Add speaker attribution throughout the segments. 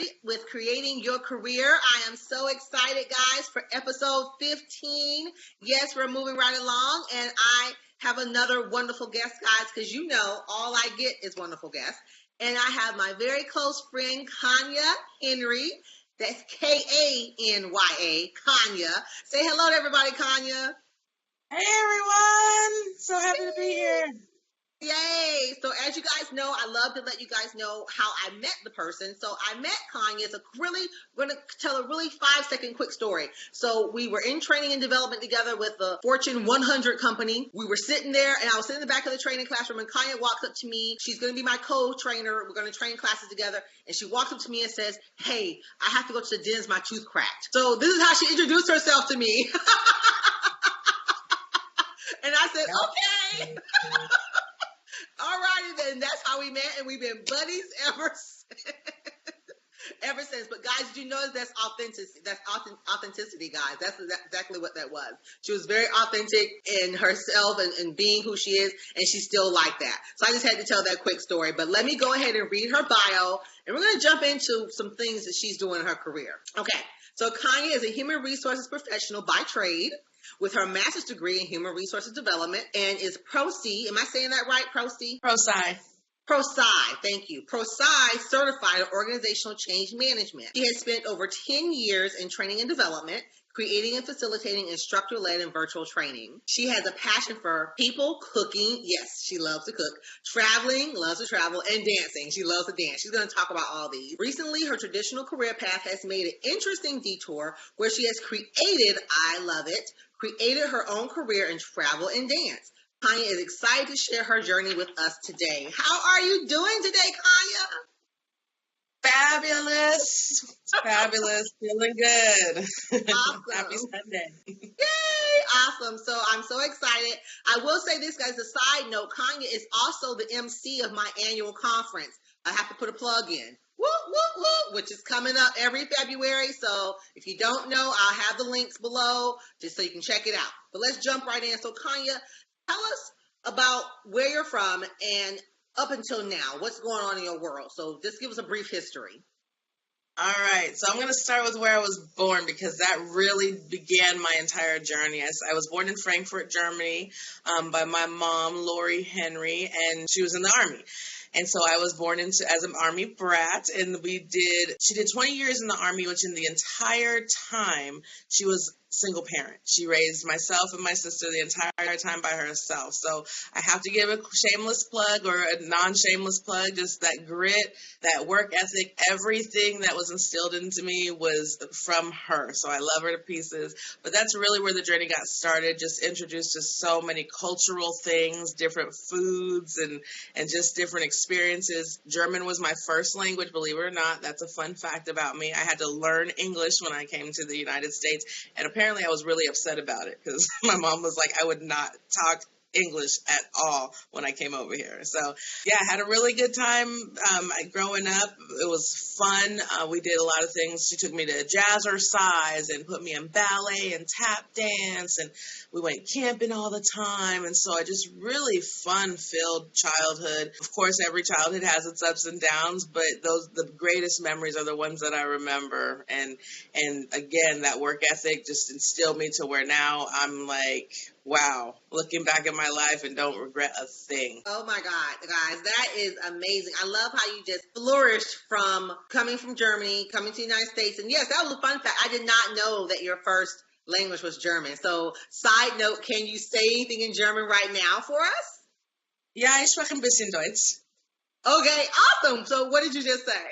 Speaker 1: Henry with Creating Your Career. I am so excited, guys, for episode 15. Yes, we're moving right along, and I have another wonderful guest, guys, because you know all I get is wonderful guests. And I have my very close friend, Kanya Henry. That's Kanya, Kanya. Say hello to everybody, Kanya.
Speaker 2: Hey, everyone. So happy to be here.
Speaker 1: Yay! So as you guys know, I love to let you guys know how I met the person. So I met Kanya. We're going to tell a really 5-second quick story. So we were in training and development together with the Fortune 100 company. We were sitting there, and I was sitting in the back of the training classroom, and Kanya walks up to me. She's going to be my co-trainer. We're going to train classes together. And she walks up to me and says, "Hey, I have to go to the dentist. My tooth cracked." So this is how she introduced herself to me. And I said, okay. All righty then. That's how we met, and we've been buddies ever since. But guys, did you know that's authenticity? That's authenticity, guys. That's exactly what that was. She was very authentic in herself and being who she is, and she's still like that. So I just had to tell that quick story. But let me go ahead and read her bio, and we're going to jump into some things that she's doing in her career. Okay, so Kanya is a human resources professional by trade, with her master's degree in human resources development, and is Pro-C. Am I saying that right, Pro-C?
Speaker 2: Pro-Sci.
Speaker 1: Pro-Sci, thank you. Pro-Sci certified in organizational change management. She has spent over 10 years in training and development, creating and facilitating instructor-led and virtual training. She has a passion for people, cooking. Yes, she loves to cook. Traveling, loves to travel, and dancing. She loves to dance. She's going to talk about all these. Recently, her traditional career path has made an interesting detour where she has created, I love it, created her own career in travel and dance. Kanya is excited to share her journey with us today. How are you doing today, Kanya?
Speaker 2: Fabulous. Fabulous. Feeling good.
Speaker 1: Awesome.
Speaker 2: Happy Sunday.
Speaker 1: Yay! Awesome. So I'm so excited. I will say this, guys, a side note, Kanya is also the MC of my annual conference. I have to put a plug in. Woo, woo, woo, which is coming up every February. So if you don't know, I'll have the links below just so you can check it out. But let's jump right in. So Kanya, tell us about where you're from and up until now, what's going on in your world. So just give us a brief history.
Speaker 2: All right. So I'm going to start with where I was born because that really began my entire journey. I was born in Frankfurt, Germany, by my mom, Kanya Henry, and she was in the Army. And so I was born as an Army brat, and she did 20 years in the Army, which in the entire time, she was single parent. She raised myself and my sister the entire time by herself. So I have to give a shameless plug or a non-shameless plug, just that grit, that work ethic, everything that was instilled into me was from her. So I love her to pieces. But that's really where the journey got started, just introduced to so many cultural things, different foods, and just different experiences. German was my first language, believe it or not. That's a fun fact about me. I had to learn English when I came to the United States, and apparently I was really upset about it because my mom was like, I would not talk English at all when I came over here. So yeah, I had a really good time growing up. It was fun. We did a lot of things. She took me to jazzercise and put me in ballet and tap dance, and we went camping all the time. And so I just really fun-filled childhood. Of course, every childhood has its ups and downs, but the greatest memories are the ones that I remember. And again, that work ethic just instilled me to where now I'm like, wow, looking back at my life and don't regret a thing.
Speaker 1: Oh my God, guys, that is amazing. I love how you just flourished from coming from Germany, coming to the United States. And yes, that was a fun fact. I did not know that your first language was German. So side note, can you say anything in German right now for us?
Speaker 2: Ja, ich spreche ein bisschen Deutsch.
Speaker 1: Okay, awesome. So what did you just say?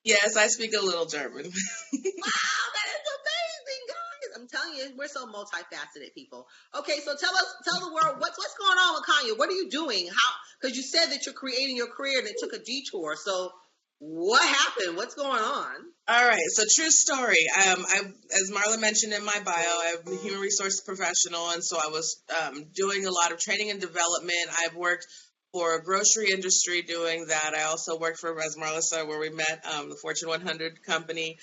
Speaker 2: Yes, I speak a little German.
Speaker 1: Wow, that is amazing, guys. I'm telling you, we're so multifaceted people. Okay, so tell the world what's going on with Kanya. What are you doing? Because you said that you're creating your career and it took a detour. So what happened? What's going on?
Speaker 2: All right, so true story. As Marla mentioned in my bio, I'm a human resource professional, and so I was doing a lot of training and development. I've worked for a grocery industry doing that. I also worked for, as Marla said, where we met, the Fortune 100 company,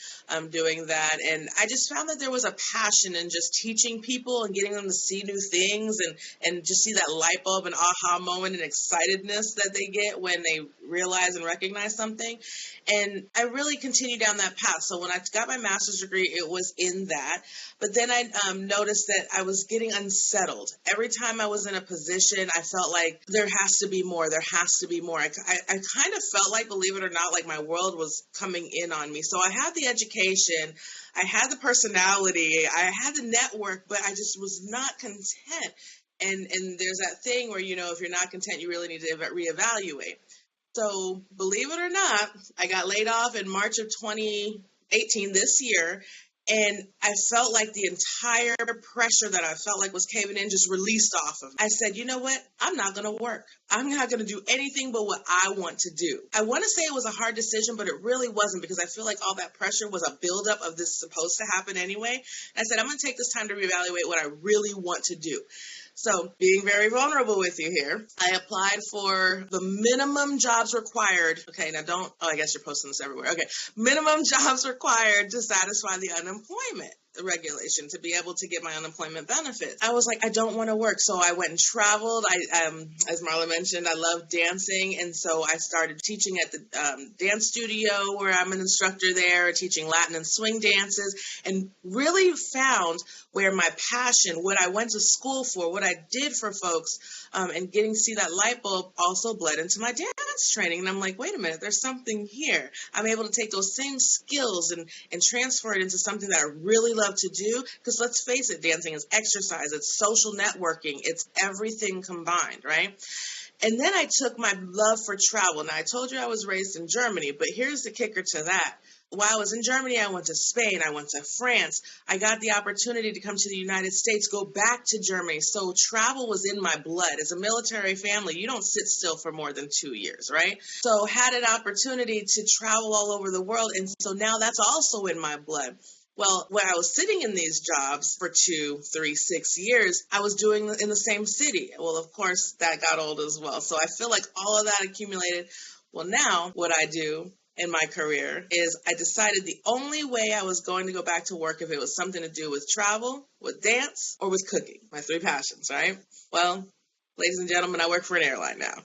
Speaker 2: doing that. And I just found that there was a passion in just teaching people and getting them to see new things and just see that light bulb and aha moment and excitedness that they get when they realize and recognize something. And I really continued down that path. So when I got my master's degree, it was in that. But then I noticed that I was getting unsettled. Every time I was in a position, I felt like there has to be more. There has to be more. I kind of felt like, believe it or not, like my world was coming in on me. So I had the education, I had the personality, I had the network, but I just was not content. And there's that thing where, if you're not content, you really need to reevaluate. So believe it or not, I got laid off in March of 2018 this year. And I felt like the entire pressure that I felt like was caving in just released off of me. I said, you know what? I'm not going to work. I'm not going to do anything but what I want to do. I want to say it was a hard decision, but it really wasn't, because I feel like all that pressure was a buildup of this supposed to happen anyway. And I said, I'm going to take this time to reevaluate what I really want to do. So being very vulnerable with you here, I applied for the minimum jobs required. Okay, now I guess you're posting this everywhere. Okay, minimum jobs required to satisfy the unemployment regulation to be able to get my unemployment benefits. I was like, I don't want to work. So I went and traveled. As Marla mentioned, I love dancing. And so I started teaching at the dance studio where I'm an instructor there, teaching Latin and swing dances, and really found where my passion, what I went to school for, what I did for folks, and getting to see that light bulb also bled into my dance training. And I'm like, wait a minute, there's something here. I'm able to take those same skills and transfer it into something that I really love to do. Because let's face it, dancing is exercise, it's social networking, it's everything combined, right? And then I took my love for travel. Now, I told you I was raised in Germany, but here's the kicker to that. While I was in Germany, I went to Spain, I went to France. I got the opportunity to come to the United States, go back to Germany. So travel was in my blood. As a military family, you don't sit still for more than 2 years, right? So had an opportunity to travel all over the world. And so now that's also in my blood. Well, when I was sitting in these jobs for 2, 3, 6 years, I was doing in the same city. Well, of course, that got old as well. So I feel like all of that accumulated. Well, now what I do in my career is I decided the only way I was going to go back to work if it was something to do with travel, with dance, or with cooking, my 3 passions, right? Well, ladies and gentlemen, I work for an airline now.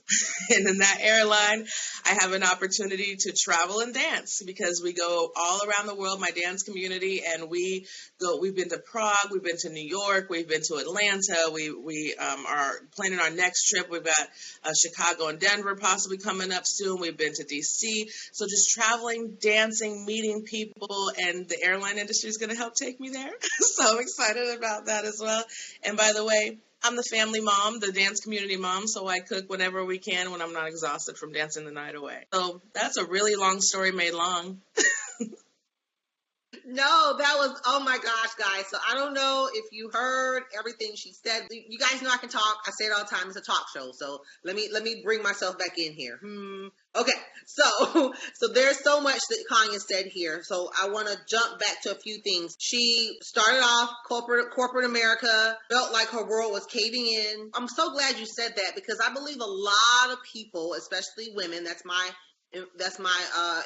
Speaker 2: And in that airline, I have an opportunity to travel and dance because we go all around the world, my dance community, and we've been to Prague, we've been to New York, we've been to Atlanta, we are planning our next trip. We've got Chicago and Denver possibly coming up soon. We've been to DC. So just traveling, dancing, meeting people, and the airline industry is going to help take me there. So I'm excited about that as well. And by the way, I'm the family mom, the dance community mom, so I cook whenever we can when I'm not exhausted from dancing the night away. So that's a really long story made long.
Speaker 1: No, that was, oh my gosh, guys. So I don't know if you heard everything she said. You guys know I can talk. I say it all the time. It's a talk show. So let me bring myself back in here. Okay. So there's so much that Kanya said here. So I want to jump back to a few things. She started off corporate America, felt like her world was caving in. I'm so glad you said that because I believe a lot of people, especially women, that's my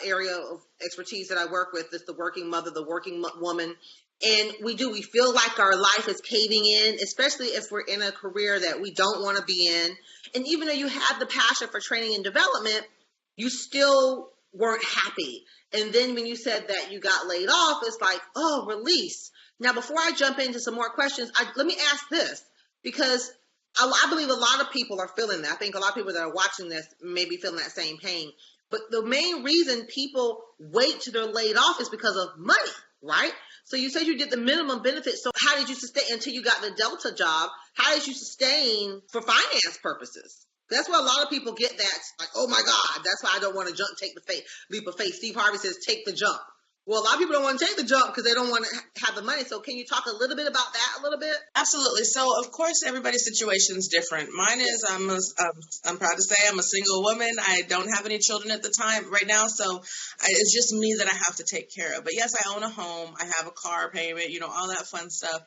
Speaker 1: area of expertise that I work with, is the working mother, the working woman. And we feel like our life is caving in, especially if we're in a career that we don't want to be in. And even though you had the passion for training and development, you still weren't happy. And then when you said that you got laid off, it's like, oh, release. Now, before I jump into some more questions, let me ask this, because I believe a lot of people are feeling that. I think a lot of people that are watching this may be feeling that same pain. But the main reason people wait till they're laid off is because of money, right? So you said you did the minimum benefits. So how did you sustain until you got the Delta job? How did you sustain for finance purposes? That's where a lot of people get that, like, oh my God, that's why I don't want to take the leap of faith. Steve Harvey says, take the jump. Well, a lot of people don't want to take the jump because they don't want to have the money. So can you talk a little bit about that a little bit?
Speaker 2: Absolutely. So, of course, everybody's situation is different. Mine is I'm proud to say I'm a single woman. I don't have any children at the time right now. So it's just me that I have to take care of. But yes, I own a home. I have a car payment, all that fun stuff.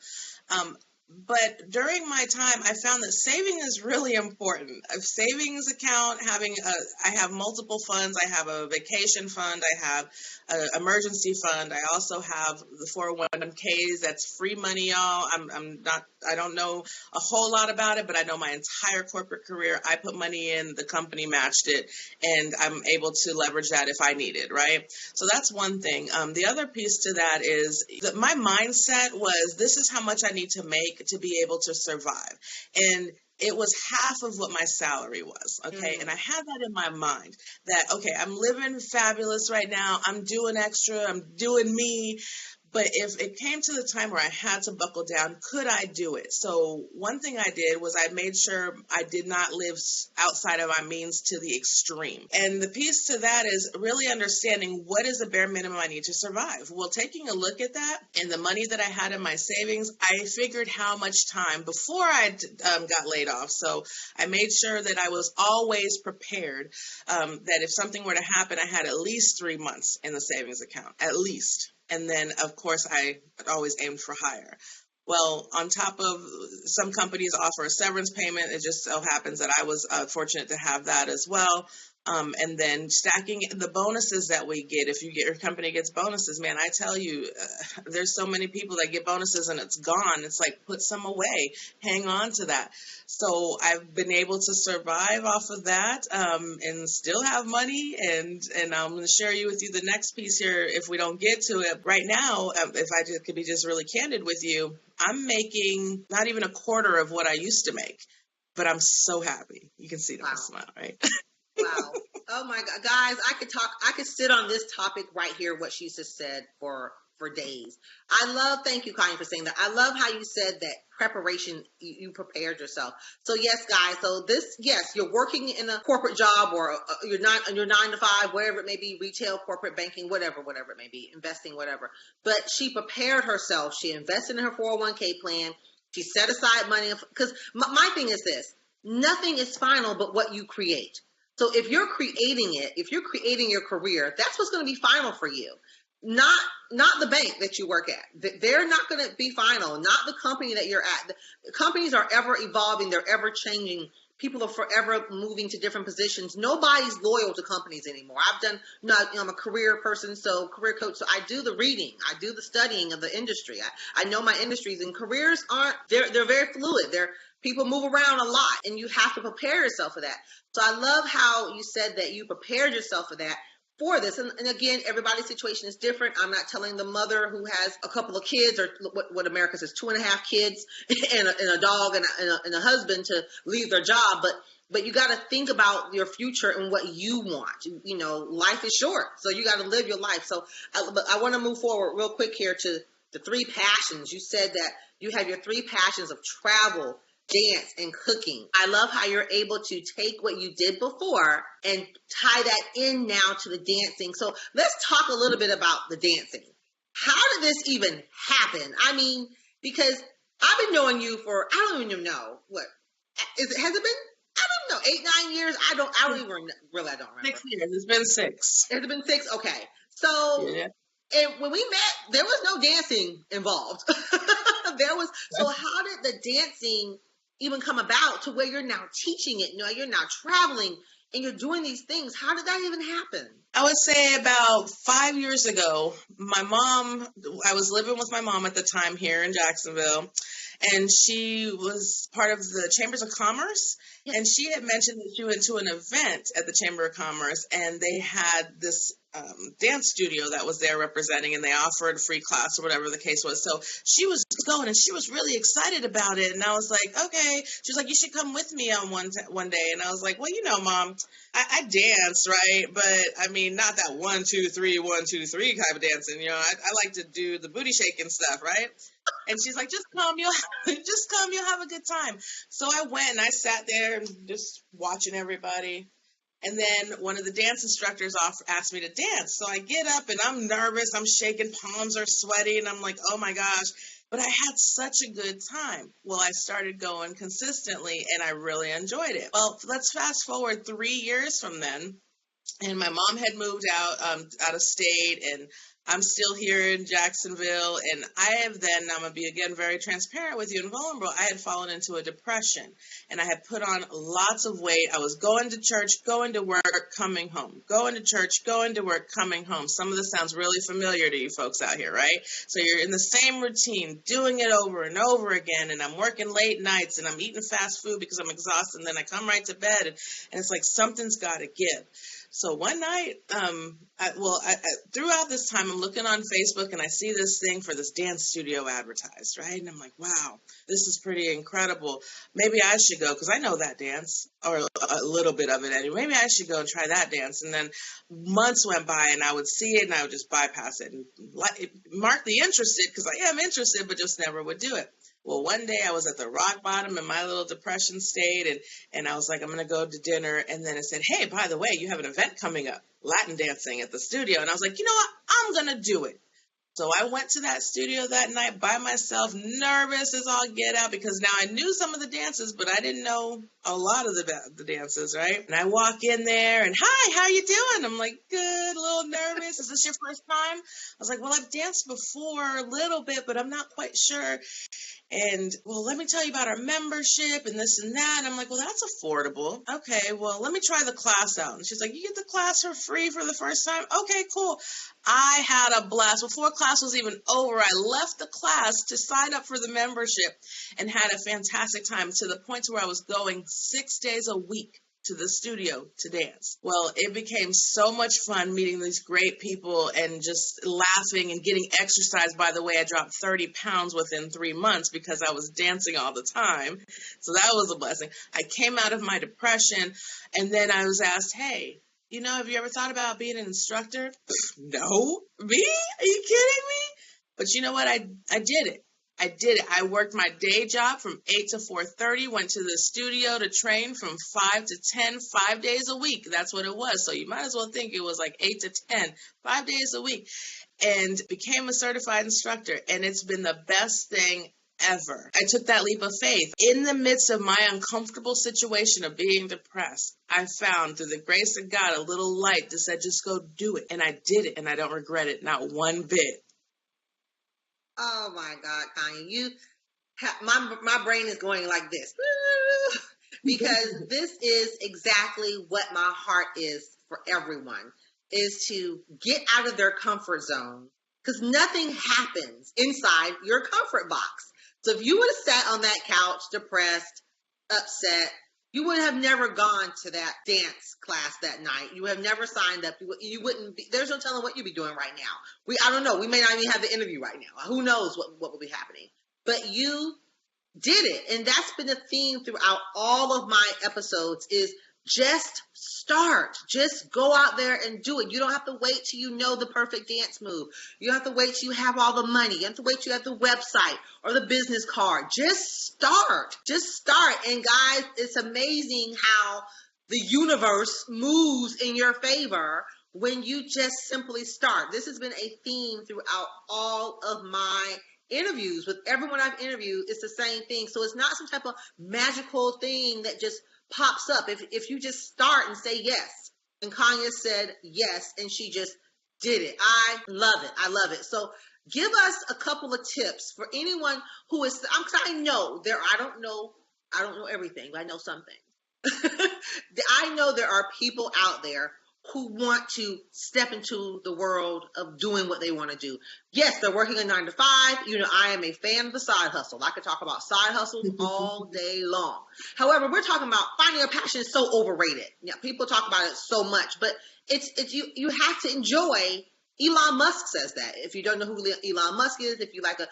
Speaker 2: But during my time, I found that saving is really important. A savings account, I have multiple funds. I have a vacation fund. I have an emergency fund. I also have the 401ks. That's free money, y'all. I don't know a whole lot about it, but I know my entire corporate career, I put money in, the company matched it, and I'm able to leverage that if I need it, right? So that's one thing. The other piece to that is that my mindset was, this is how much I need to make to be able to survive. And it was half of what my salary was, okay? And I had that in my mind that, okay, I'm living fabulous right now. I'm doing extra. I'm doing me. But if it came to the time where I had to buckle down, could I do it? So one thing I did was I made sure I did not live outside of my means to the extreme. And the piece to that is really understanding what is the bare minimum I need to survive. Well, taking a look at that and the money that I had in my savings, I figured how much time before I got laid off. So I made sure that I was always prepared, that if something were to happen, I had at least 3 months in the savings account, at least. And then, of course, I always aimed for higher. Well, on top of, some companies offer a severance payment. It just so happens that I was fortunate to have that as well. And then stacking the bonuses that we get. If your company gets bonuses, man, I tell you, there's so many people that get bonuses and it's gone. It's like, put some away, hang on to that. So I've been able to survive off of that, and still have money. And I'm going to share with you the next piece here if we don't get to it right now. If I could be just really candid with you, I'm making not even a quarter of what I used to make, but I'm so happy. You can see it on my smile, right?
Speaker 1: Wow. Oh my God. Guys, I could sit on this topic right here, what she just said for days. Thank you, Kanya, for saying that. I love how you said that preparation, you prepared yourself. So yes, guys, you're working in a corporate job, or you're 9 to 5, wherever it may be, retail, corporate banking, whatever it may be, investing, whatever. But she prepared herself. She invested in her 401k plan. She set aside money, because my thing is this: nothing is final but what you create. So if you're creating your career, that's what's going to be final for you. Not the bank that you work at. They're not going to be final. Not the company that you're at. The companies are ever evolving. They're ever changing. People are forever moving to different positions. Nobody's loyal to companies anymore. I'm a career person, so career coach. So I do the reading. I do the studying of the industry. I know my industries, and careers they're very fluid. People move around a lot, and you have to prepare yourself for that. So I love how you said that you prepared yourself for this. And again, everybody's situation is different. I'm not telling the mother who has a couple of kids, or what America says, 2.5 kids and a dog and a husband, to leave their job. But you got to think about your future and what you want. Life is short, so you got to live your life. So I want to move forward real quick here to the 3 passions. You said that you have your 3 passions of travel, dance, and cooking. I love how you're able to take what you did before and tie that in now to the dancing. So let's talk a little bit about the dancing. How did this even happen? I mean, because I've been knowing you for, I don't even know, has it been? I don't know, 8-9 years? I don't even really, I don't remember.
Speaker 2: 6 years. It's been 6.
Speaker 1: Has it been 6? Okay. So
Speaker 2: yeah.
Speaker 1: And when we met, there was no dancing involved. So how did the dancing even come about to where you're now teaching it? You're now traveling and you're doing these things. How did that even happen?
Speaker 2: I would say about 5 years ago, I was living with my mom at the time here in Jacksonville, and she was part of the Chambers of Commerce. Yes. And she had mentioned that she went to an event at the Chamber of Commerce, and they had this dance studio that was there representing, and they offered free class or whatever the case was. So she was going, and she was really excited about it. And I was like, okay. She was like, you should come with me on one day. And I was like, well, Mom, I dance, right? But I mean, not that 1, 2, 3, 1, 2, 3 kind of dancing. I like to do the booty shaking stuff, right? And she's like, just come, you'll have a good time. So I went and I sat there and just watching everybody. And then one of the dance instructors asked me to dance. So I get up and I'm nervous. I'm shaking, palms are sweaty. And I'm like, oh my gosh. But I had such a good time. Well, I started going consistently and I really enjoyed it. Well, let's fast forward 3 years from then. And my mom had moved out of state, and I'm still here in Jacksonville, and I'm going to be again very transparent with you and vulnerable. I had fallen into a depression, and I had put on lots of weight. I was going to church, going to work, coming home, going to church, going to work, coming home. Some of this sounds really familiar to you folks out here, right? So you're in the same routine, doing it over and over again, and I'm working late nights, and I'm eating fast food because I'm exhausted, and then I come right to bed, and it's like something's got to give. So one night, throughout this time, I'm looking on Facebook and I see this thing for this dance studio advertised, right? And I'm like, wow, this is pretty incredible. Maybe I should go because I know that dance, or a little bit of it anyway. Maybe I should go and try that dance. And then months went by and I would see it and I would just bypass it and mark the interested because I am interested, but just never would do it. Well, one day I was at the rock bottom in my little depression state, and I was like, I'm going to go to dinner. And then it said, hey, by the way, you have an event coming up, Latin dancing at the studio. And I was like, you know what? I'm going to do it. So I went to that studio that night by myself, nervous as all get out, because now I knew some of the dances, but I didn't know a lot of the dances, right? And I walk in there and, hi, how you doing? I'm like, good, a little nervous. Is this your first time? I was like, well, I've danced before a little bit, but I'm not quite sure. And, well, let me tell you about our membership and this and that. And I'm like, well, that's affordable. Okay, well, let me try the class out. And she's like, you get the class for free for the first time? Okay, cool. I had a blast. Before class was even over, I left the class to sign up for the membership and had a fantastic time to the point to where I was going 6 days a week to the studio to dance. Well, it became so much fun meeting these great people and just laughing and getting exercise. By the way, I dropped 30 pounds within 3 months because I was dancing all the time. So that was a blessing. I came out of my depression and then I was asked, hey, you know, have you ever thought about being an instructor? No. Me? Are you kidding me? But you know what? I did it. I did it. I worked my day job from 8 to 4:30, went to the studio to train from 5 to 10, 5 days a week. That's what it was. So you might as well think it was like 8 to 10, 5 days a week, and became a certified instructor. And it's been the best thing ever. I took that leap of faith. In the midst of my uncomfortable situation of being depressed, I found through the grace of God a little light that said, just go do it. And I did it, and I don't regret it, not one bit.
Speaker 1: Oh my God, Kanya, my brain is going like this because this is exactly what my heart is for everyone, is to get out of their comfort zone, because nothing happens inside your comfort box. So if you would have sat on that couch depressed, upset, you would have never gone to that dance class that night. You would have never signed up. You wouldn't be, there's no telling what you'd be doing right now. I don't know. We may not even have the interview right now. Who knows what will be happening. But you did it. And that's been a theme throughout all of my episodes, is just start. Just go out there and do it. You don't have to wait till you know the perfect dance move. You don't have to wait till you have all the money. You have to wait till you have the website or the business card. Just start. Just start. And guys, it's amazing how the universe moves in your favor when you just simply start. This has been a theme throughout all of my interviews. With everyone I've interviewed, it's the same thing. So it's not some type of magical thing that just pops up. If you just start and say yes, and Kanya said yes, and she just did it. I love it. I love it. So give us a couple of tips for anyone who is, I know I don't know everything, but I know something. I know there are people out there who want to step into the world of doing what they want to do. Yes, they're working a 9 to 5. You know, I am a fan of the side hustle. I could talk about side hustles all day long. However, we're talking about finding a passion is so overrated. Yeah, people talk about it so much, but it's you have to enjoy. Elon Musk says that. If you don't know who Elon Musk is, if you like a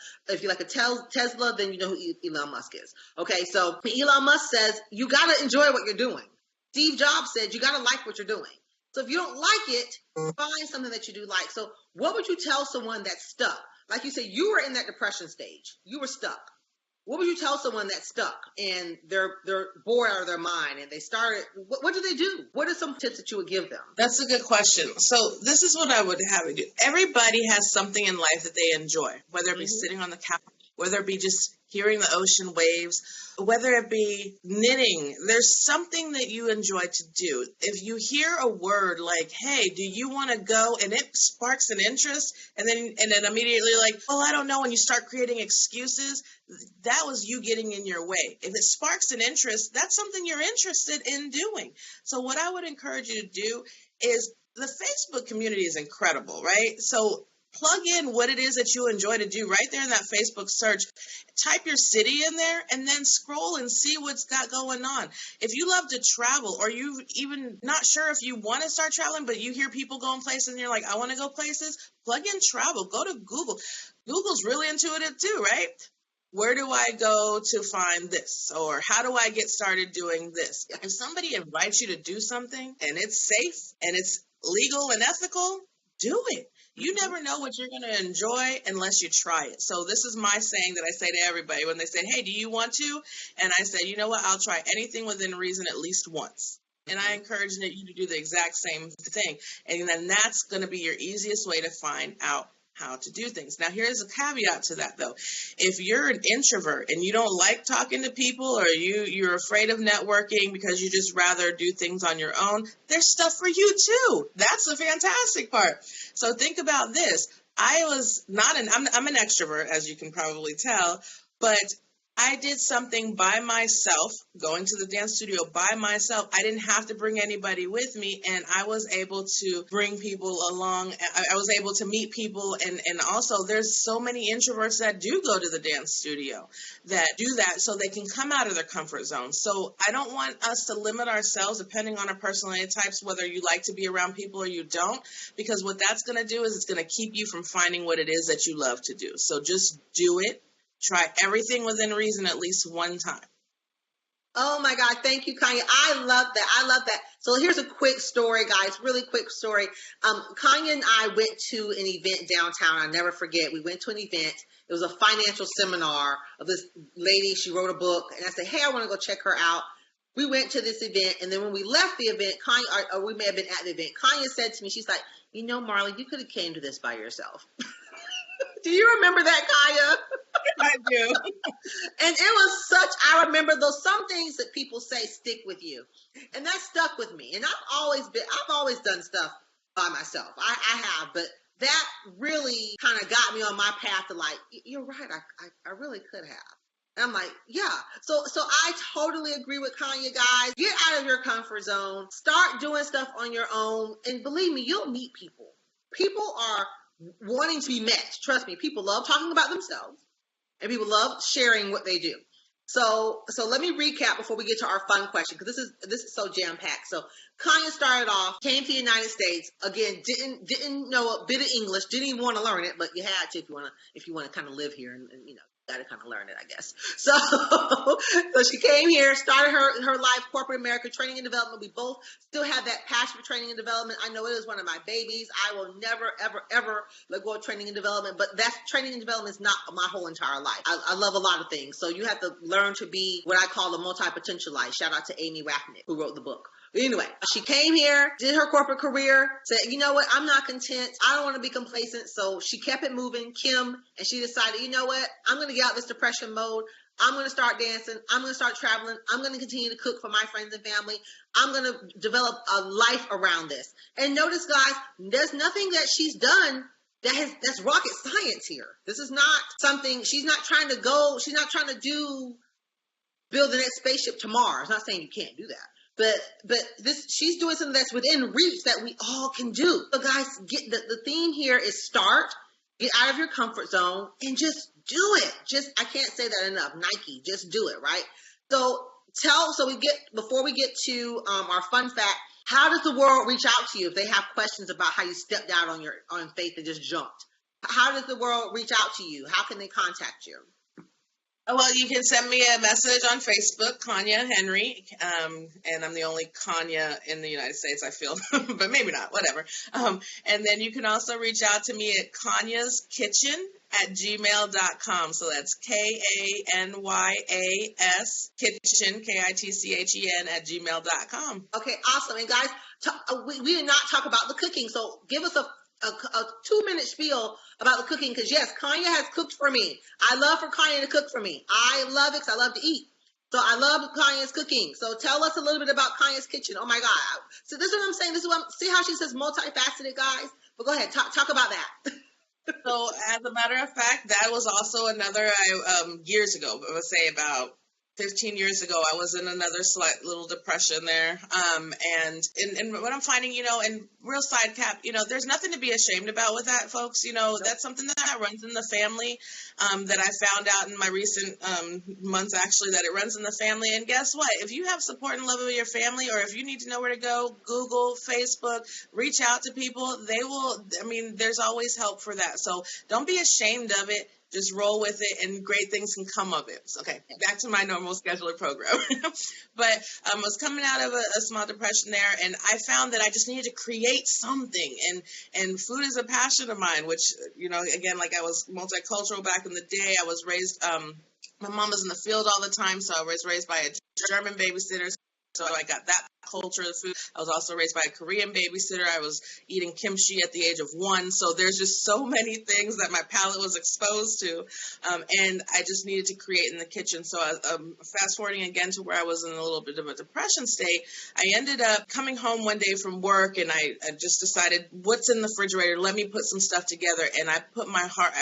Speaker 1: Tesla, then you know who Elon Musk is. Okay, so Elon Musk says you got to enjoy what you're doing. Steve Jobs said you got to like what you're doing. So if you don't like it, find something that you do like. So what would you tell someone that's stuck? Like you said, you were in that depression stage. You were stuck. What would you tell someone that's stuck and they're bored out of their mind and they started, what do they do? What are some tips that you would give them?
Speaker 2: That's a good question. So this is what I would have you do. Everybody has something in life that they enjoy, whether it be sitting on the couch, whether it be just hearing the ocean waves, whether it be knitting. There's something that you enjoy to do. If you hear a word like, hey, do you want to go? And it sparks an interest, and then immediately like, oh, I don't know, and you start creating excuses, that was you getting in your way. If it sparks an interest, that's something you're interested in doing. So what I would encourage you to do is, the Facebook community is incredible, right? So plug in what it is that you enjoy to do right there in that Facebook search. Type your city in there and then scroll and see what's got going on. If you love to travel, or you even not sure if you want to start traveling, but you hear people going places and you're like, I want to go places, plug in travel. Go to Google. Google's really intuitive too, right? Where do I go to find this? Or how do I get started doing this? If somebody invites you to do something and it's safe and it's legal and ethical, do it. You never know what you're going to enjoy unless you try it. So this is my saying that I say to everybody when they say, hey, do you want to? And I say, you know what? I'll try anything within reason at least once. And I encourage you to do the exact same thing. And then that's going to be your easiest way to find out how to do things. Now, here's a caveat to that, though. If you're an introvert and you don't like talking to people, or you're afraid of networking because you just rather do things on your own, there's stuff for you too. That's the fantastic part. So think about this. I'm an extrovert, as you can probably tell, but I did something by myself, going to the dance studio by myself. I didn't have to bring anybody with me, and I was able to bring people along. I was able to meet people, and also there's so many introverts that do go to the dance studio that do that so they can come out of their comfort zone. So I don't want us to limit ourselves depending on our personality types, whether you like to be around people or you don't, because what that's going to do is it's going to keep you from finding what it is that you love to do. So just do it. Try everything within reason at least one time.
Speaker 1: Oh my God. Thank you, Kanya. I love that. So here's a quick story, guys. Really quick story. Kanya and I went to an event downtown. I'll never forget. We went to an event. It was a financial seminar of this lady. She wrote a book, and I said, hey, I want to go check her out. We went to this event, and then when we left the event, Kanya, or we may have been at the event, Kanya said to me, she's like, you know, Marley, you could have came to this by yourself. Do you remember that, Kaya?
Speaker 2: I do.
Speaker 1: And it was I remember those, some things that people say stick with you. And that stuck with me. And I've always done stuff by myself. I have, but that really kind of got me on my path to like, you're right, I really could have. And I'm like, yeah. So I totally agree with Kanya, guys. Get out of your comfort zone. Start doing stuff on your own. And believe me, you'll meet people. People are wanting to be met. Trust me, people love talking about themselves, and people love sharing what they do. So let me recap before we get to our fun question, because this is so jam packed. So Kanya started off, came to the United States, again, didn't know a bit of English, didn't even want to learn it, but you had to if you want to kind of live here, and you know, got to kind of learn it, I guess. So she came here, started her life, corporate America, training and development. We both still have that passion for training and development. I know it is one of my babies. I will never, ever, ever let go of training and development, but that training and development is not my whole entire life. I love a lot of things. So you have to learn to be what I call a multi-potentialite. Shout out to Amy Wacknick, who wrote the book. Anyway, she came here, did her corporate career, said, you know what, I'm not content. I don't want to be complacent. So she kept it moving, Kim, and she decided, you know what, I'm going to get out of this depression mode. I'm going to start dancing. I'm going to start traveling. I'm going to continue to cook for my friends and family. I'm going to develop a life around this. And notice, guys, there's nothing that she's done that's rocket science here. This is not something, she's not trying to build the next spaceship to Mars. I'm not saying you can't do that. But she's doing something that's within reach that we all can do. So guys, the theme here is start, get out of your comfort zone, and just do it. I can't say that enough. Nike, just do it, right? Before we get to our fun fact, how does the world reach out to you if they have questions about how you stepped out on faith and just jumped? How does the world reach out to you? How can they contact you?
Speaker 2: Well, you can send me a message on Facebook, Kanya Henry, and I'm the only Kanya in the United States, I feel, but maybe not, whatever. And then you can also reach out to me at Kanyaskitchen@gmail.com. So that's KANYAS Kitchen, KITCHEN @gmail.com.
Speaker 1: Okay, awesome. And guys, we did not talk about the cooking, so give us a a 2-minute spiel about the cooking, because yes, Kanya has cooked for me. I love for Kanya to cook for me. I love it because I love to eat. So I love Kanya's cooking. So tell us a little bit about Kanya's kitchen. Oh my God. So this is what I'm saying. This is what see how she says multifaceted, guys? But go ahead, talk about that.
Speaker 2: So, as a matter of fact, that was also another years ago. I would say about 15 years ago, I was in another slight little depression there. And what I'm finding, and real side cap, there's nothing to be ashamed about with that, folks. That's something that runs in the family. That I found out in my recent months, actually, that it runs in the family. And guess what? If you have support and love of your family, or if you need to know where to go, Google, Facebook, reach out to people. They will. I mean, there's always help for that. So don't be ashamed of it. Just roll with it, and great things can come of it. Okay, back to my normal scheduler program. But I was coming out of a small depression there, and I found that I just needed to create something. And food is a passion of mine, which, again, like I was multicultural back in the day. I was raised, my mom was in the field all the time, so I was raised by a German babysitter. So I got that culture of food. I was also raised by a Korean babysitter. I was eating kimchi at the age of 1. So there's just so many things that my palate was exposed to. And I just needed to create in the kitchen. So fast forwarding again to where I was in a little bit of a depression state, I ended up coming home one day from work, and I just decided, what's in the refrigerator? Let me put some stuff together. And I put my heart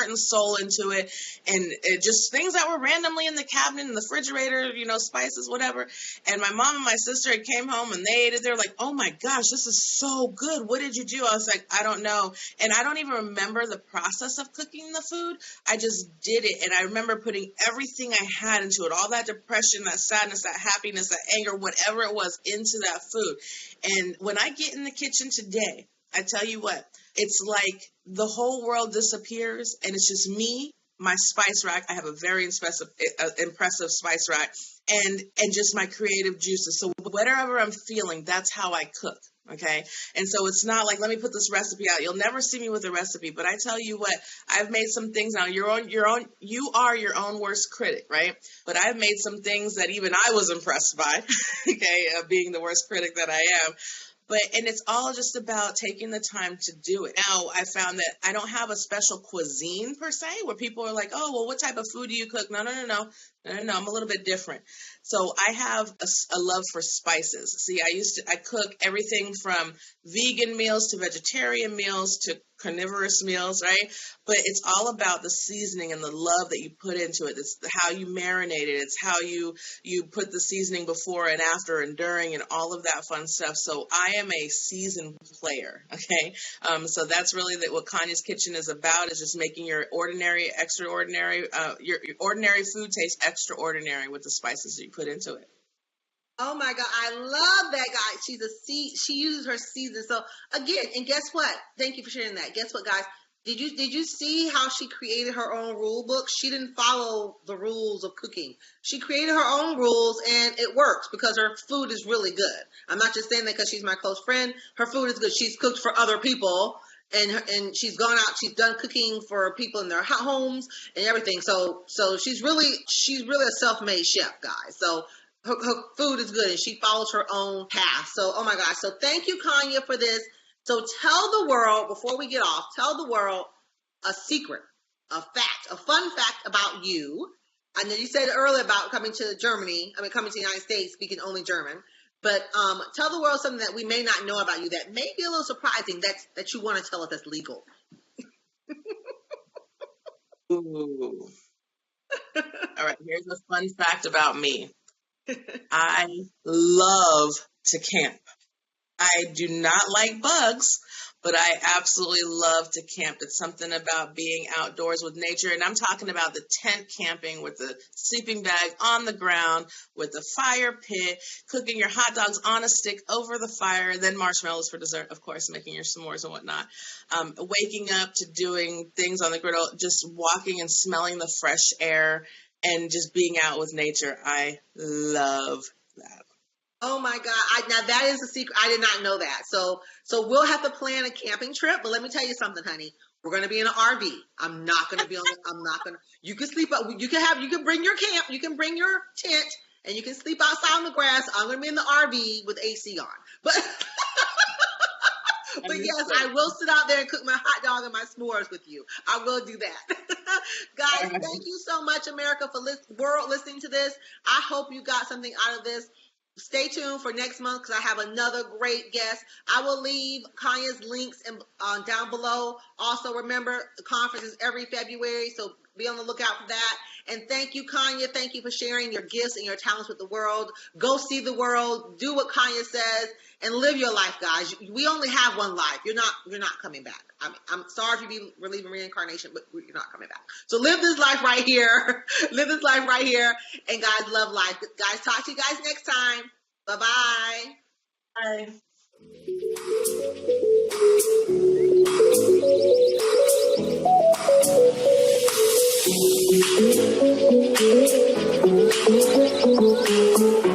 Speaker 2: and soul into it. And it just things that were randomly in the cabinet, in the refrigerator, spices, whatever. And my mom and my sister came home and they ate it. They were like, oh my gosh, this is so good. What did you do? I was like, I don't know. And I don't even remember the process of cooking the food. I just did it. And I remember putting everything I had into it, all that depression, that sadness, that happiness, that anger, whatever it was, into that food. And when I get in the kitchen today, I tell you what, it's like the whole world disappears and it's just me, my spice rack. I have a very impressive spice rack. And just my creative juices. So whatever I'm feeling, that's how I cook. Okay. And so it's not like, let me put this recipe out. You'll never see me with a recipe, but I tell you what, I've made some things now. You are your own worst critic, right? But I've made some things that even I was impressed by, okay, being the worst critic that I am. And it's all just about taking the time to do it. Now, I found that I don't have a special cuisine per se where people are like, oh, well, what type of food do you cook? No. I'm a little bit different. So I have a love for spices. See, I cook everything from vegan meals to vegetarian meals to carnivorous meals, right? But it's all about the seasoning and the love that you put into it. It's how you marinate it. It's how you put the seasoning before and after and during and all of that fun stuff. So I am a seasoned player, okay? So that's really what Kanya's Kitchen is about, is just making your ordinary, extraordinary, your ordinary food taste extraordinary with the spices that you put into it.
Speaker 1: Oh my God, I love that, guy. She uses her season. So again, and guess what? Thank you for sharing that. Guess what, guys? Did you see how she created her own rule book? She didn't follow the rules of cooking. She created her own rules, and it works because her food is really good. I'm not just saying that because she's my close friend. Her food is good. She's cooked for other people, and she's gone out. She's done cooking for people in their homes and everything. So she's really a self-made chef, guys. So her food is good, and she follows her own path. So, oh my gosh. So thank you, Kanya, for this. So tell the world, before we get off, tell the world a secret, a fact, a fun fact about you. I know you said earlier about coming to coming to the United States, speaking only German. But tell the world something that we may not know about you that may be a little surprising that you want to tell us that's legal.
Speaker 2: Ooh. All right, here's a fun fact about me. I love to camp. I do not like bugs, but I absolutely love to camp. It's something about being outdoors with nature. And I'm talking about the tent camping with the sleeping bag on the ground, with the fire pit, cooking your hot dogs on a stick over the fire, then marshmallows for dessert, of course, making your s'mores and whatnot. Waking up to doing things on the griddle, just walking and smelling the fresh air and just being out with nature. I love that.
Speaker 1: Oh my God. Now that is a secret. I did not know that. So we'll have to plan a camping trip, but let me tell you something, honey. We're going to be in an RV. I'm not going to be you can sleep up. You can bring your camp. You can bring your tent and you can sleep outside on the grass. I'm going to be in the RV with AC on, but But yes, I will sit out there and cook my hot dog and my s'mores with you. I will do that. Guys, thank you so much, America, for world listening to this. I hope you got something out of this. Stay tuned for next month because I have another great guest. I will leave Kanya's links down below. Also, remember, the conference is every February, so be on the lookout for that. And thank you, Kanya. Thank you for sharing your gifts and your talents with the world. Go see the world. Do what Kanya says, and live your life, guys. We only have one life. You're not coming back. I mean, I'm sorry if you believe in reincarnation, but you're not coming back. So live this life right here. Live this life right here. And guys, love life. Guys, talk to you guys next time. Bye-bye.
Speaker 2: Bye.